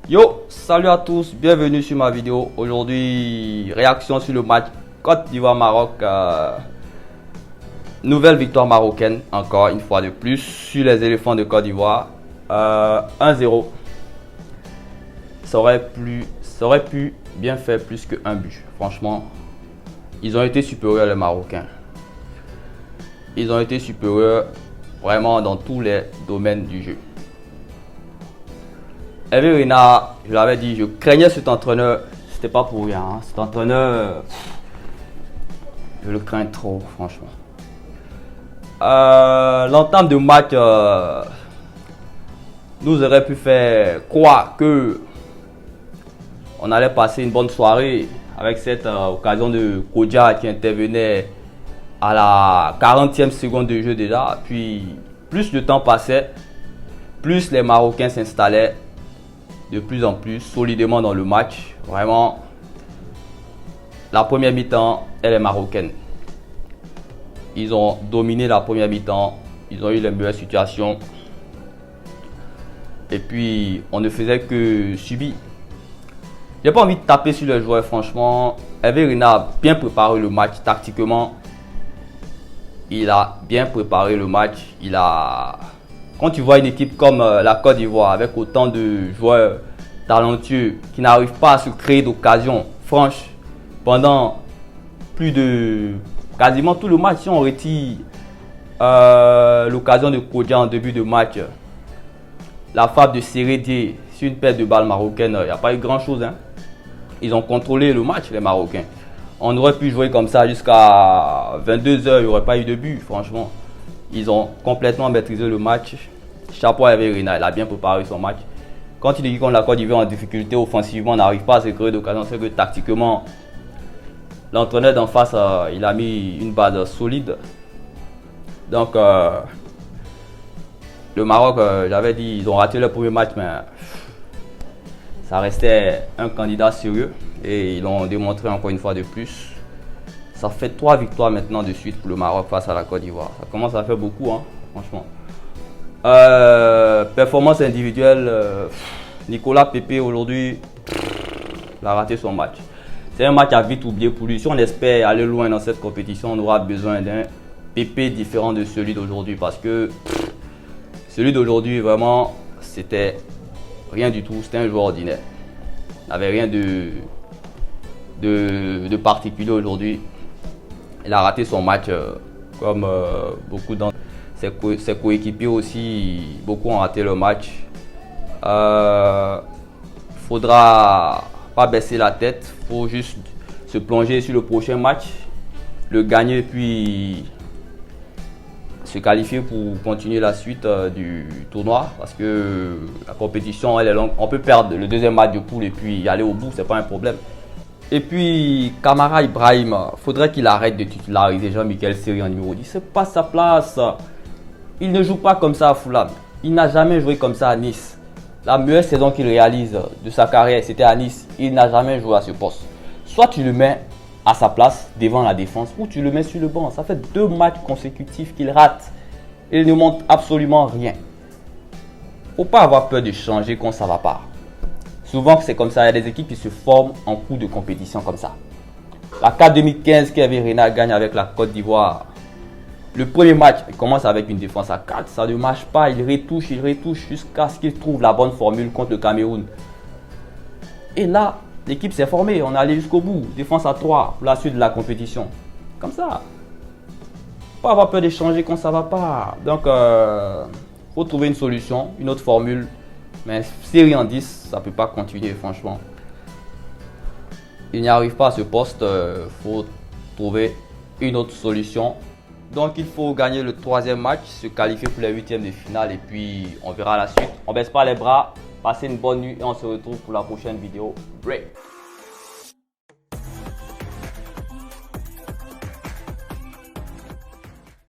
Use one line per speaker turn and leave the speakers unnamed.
Yo, salut à tous, bienvenue sur ma vidéo. Aujourd'hui, réaction sur le match Côte d'Ivoire-Maroc. Nouvelle victoire marocaine, encore une fois de plus, sur les éléphants de Côte d'Ivoire. 1-0. Ça aurait pu bien faire plus qu'un but. Franchement, ils ont été supérieurs les Marocains. Ils ont été supérieurs vraiment dans tous les domaines du jeu. Hervé Renard, je l'avais dit, je craignais cet entraîneur. C'était pas pour rien. Hein. Cet entraîneur, je le crains trop, franchement. L'entame de match nous aurait pu faire croire que on allait passer une bonne soirée avec cette occasion de Kodja qui intervenait à la 40e seconde de jeu déjà. Puis plus le temps passait, plus les Marocains s'installaient de plus en plus solidement dans le match. Vraiment, la première mi-temps, elle est marocaine. Ils ont dominé la première mi-temps. Ils ont eu les meilleures situations. Et puis, on ne faisait que subir. J'ai pas envie de taper sur les joueurs, franchement. Hervé Renard a bien préparé le match tactiquement. Il a bien préparé le match. Quand tu vois une équipe comme la Côte d'Ivoire avec autant de joueurs talentueux qui n'arrivent pas à se créer d'occasion franche pendant plus de quasiment tout le match, si on retire l'occasion de Kodja en début de match, la frappe de Sérédié sur une paire de balles marocaines, il n'y a pas eu grand chose. Hein. Ils ont contrôlé le match, les Marocains. On aurait pu jouer comme ça jusqu'à 22 h, il n'y aurait pas eu de but, franchement. Ils ont complètement maîtrisé le match. Chapeau à Hervé Renard, il a bien préparé son match. Quand une équipe comme la Côte d'Ivoire en difficulté offensivement n'arrive pas à se créer d'occasion, c'est que tactiquement, l'entraîneur d'en face, il a mis une base solide. Donc, le Maroc, j'avais dit, ils ont raté le premier match, mais ça restait un candidat sérieux. Et ils l'ont démontré encore une fois de plus. Ça fait 3 victoires maintenant de suite pour le Maroc face à la Côte d'Ivoire. Ça commence à faire beaucoup, hein, franchement. Performance individuelle, Nicolas Pepe aujourd'hui, il a raté son match. C'est un match à vite oublier pour lui. Si on espère aller loin dans cette compétition, on aura besoin d'un Pepe différent de celui d'aujourd'hui. Parce que celui d'aujourd'hui, vraiment, c'était rien du tout. C'était un joueur ordinaire. Il n'avait rien de particulier aujourd'hui. Il a raté son match comme beaucoup d'entre ses coéquipiers aussi. Beaucoup ont raté le match. Faudra pas baisser la tête. Faut juste se plonger sur le prochain match, le gagner puis se qualifier pour continuer la suite du tournoi. Parce que la compétition elle est longue. On peut perdre le deuxième match de poule et puis aller au bout, c'est pas un problème. Et puis, Kamara Ibrahim, faudrait qu'il arrête de titulariser Jean-Michel Seri en numéro 10. C'est pas sa place. Il ne joue pas comme ça à Fulham. Il n'a jamais joué comme ça à Nice. La meilleure saison qu'il réalise de sa carrière, c'était à Nice. Il n'a jamais joué à ce poste. Soit tu le mets à sa place, devant la défense, ou tu le mets sur le banc. Ça fait 2 matchs consécutifs qu'il rate. Il ne montre absolument rien. Faut pas avoir peur de changer quand ça va pas. Souvent c'est comme ça, il y a des équipes qui se forment en cours de compétition comme ça. La CAN 2015 qu'Hervé Renard gagne avec la Côte d'Ivoire. Le premier match, il commence avec une défense à 4, ça ne marche pas, il retouche jusqu'à ce qu'il trouve la bonne formule contre le Cameroun. Et là, l'équipe s'est formée, on est allé jusqu'au bout, défense à 3 pour la suite de la compétition. Comme ça. Pas avoir peur de changer quand ça va pas. Donc, faut trouver une solution, une autre formule. Mais série en 10, ça ne peut pas continuer, franchement. Il n'y arrive pas à ce poste, faut trouver une autre solution. Donc il faut gagner le 3e match, se qualifier pour les 8e de finale et puis on verra la suite. On baisse pas les bras, passez une bonne nuit et on se retrouve pour la prochaine vidéo. Break.